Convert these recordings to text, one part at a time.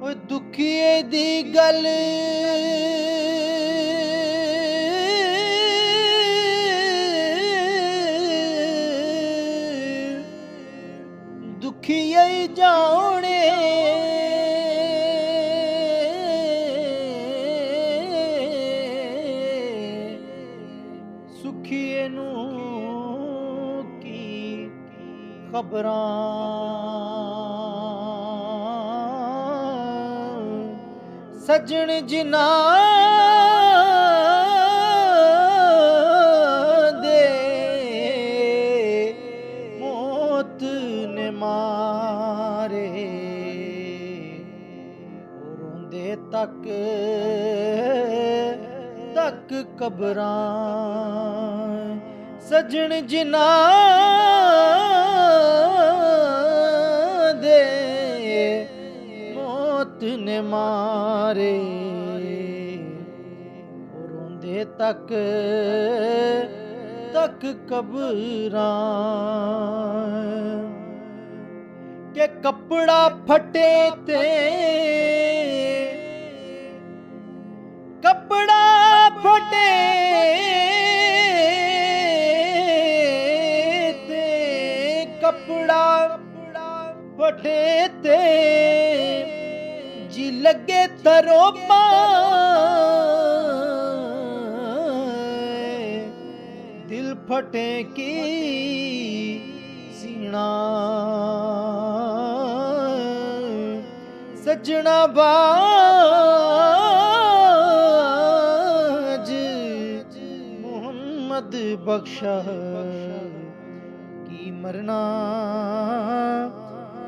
ਓਏ ਦੁਖੀਏ ਦੀ ਗੱਲ ਦੁਖੀਏ ਜਾਣੇ ਸੁਖੀਏ ਨੂੰ ਕੀ ਖਬਰਾਂ ਸੱਜਣ ਜਿਨ੍ਹਾਂ ਦੇ ਮੌਤ ਨੇ ਮਾਰੇ ਰੋਂਦੇ ਤੱਕ ਕਬਰਾਂ ਸੱਜਣ ਜਿਨ੍ਹਾਂ ਦੇ ਮੌਤ ਨੇ ਮਾਰੇ ਰੋਂਦੇ ਤੱਕ ਕਬਰਾਂ ਕਿ ਕੱਪੜਾ ਫਟੇ ਤੇ ਕੱਪੜਾ ਫਟੇ ਤੇ ਕੱਪੜਾ ਫਟੇ ਤੇ ਜੀ ਲੱਗੇ ਤਰੋਪਾ ਦਿਲ ਫਟੇ ਕੀ ਸੀਣਾ ਸੱਜਣਾ ਬਖਸ਼ਾ ਕੀ ਮਰਨਾ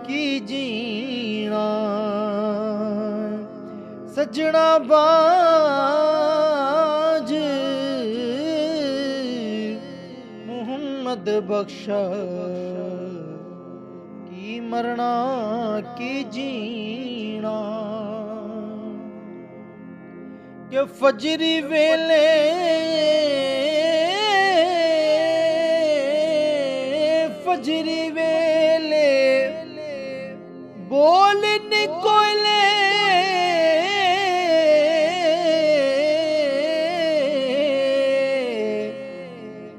ਕੀ ਜੀਣਾ ਸੱਜਣਾ ਬਾਜ ਮੁਹੰਮਦ ਬਖਸ਼ਾ ਕੀ ਮਰਨਾ ਕੀ ਜੀਣਾ ਕਿ ਫਜਰੀ ਵੇਲੇ ਫਜਰੀ ਵੇਲੇ ਬੋਲ ਨਿਕੋਲੇ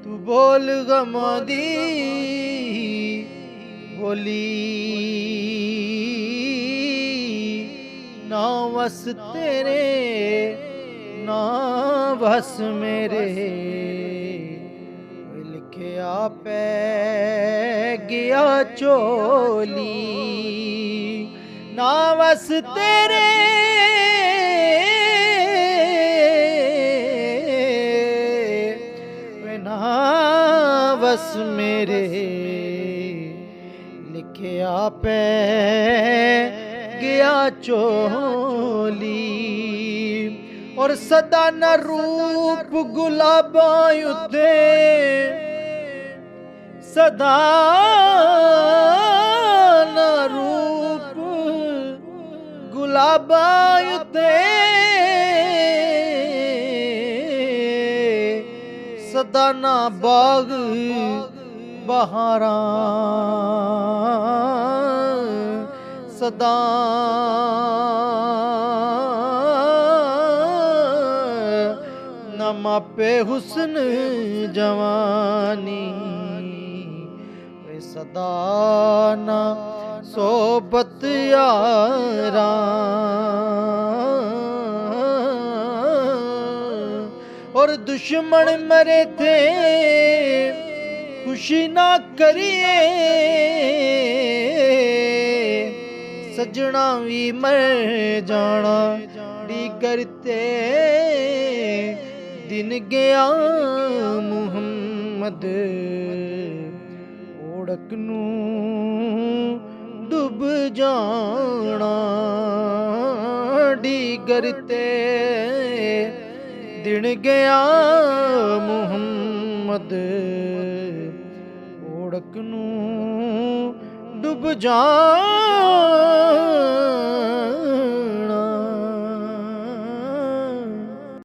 ਤੂੰ ਬੋਲ ਗਮਾਂ ਦੀ ਬੋਲੀ ਨਾ ਵਸ ਤੇਰੇ ਨਾ ਵਸ ਮੇਰੇ ਲਿਖਿਆ ਪੈ ਗਿਆ ਝੋਲੀ ਨਾ ਵਸ ਤੇਰੇ ਨਾ ਵਸ ਮੇਰੇ ਲਿਖਿਆ ਪੈ ਗਿਆ ਝੋਲੀ ਔਰ ਸਦਾ ਨਾ ਰੂਪ ਗੁਲਾਬਾਂ ਉੱਤੇ ਸਦਾ ਨਾ ਰੂਪ ਗੁਲਾਬਾਂ ਉੱਤੇ ਸਦਾ ਨਾ ਬਾਗ ਬਹਾਰਾਂ ਸਦਾ ਨਾ ਮਾਪੇ ਹੁਸਨ ਜਵਾਨੀ ਸਦਾ ਨਾ ਸੋਬਤ ਯਾਰਾਂ ਔਰ ਦੁਸ਼ਮਣ ਮਰੇ ਥੇ ਖੁਸ਼ੀ ਨਾ ਕਰੀਏ ਸੱਜਣਾ ਵੀ ਮਰ ਜਾਣਾ ਡੀ ਕਰਤੇ ਦਿਨ ਗਿਆ ਮੁਹੰਮਦ ਓੜਕ ਨੂੰ ਡੁੱਬ ਜਾਣਾ ਡੀਗਰ ਤੇ ਦਿਨ ਗਿਆ ਮੁਹੰਮਦ ਓੜਕ ਨੂੰ ਡੁੱਬ ਜਾਣਾ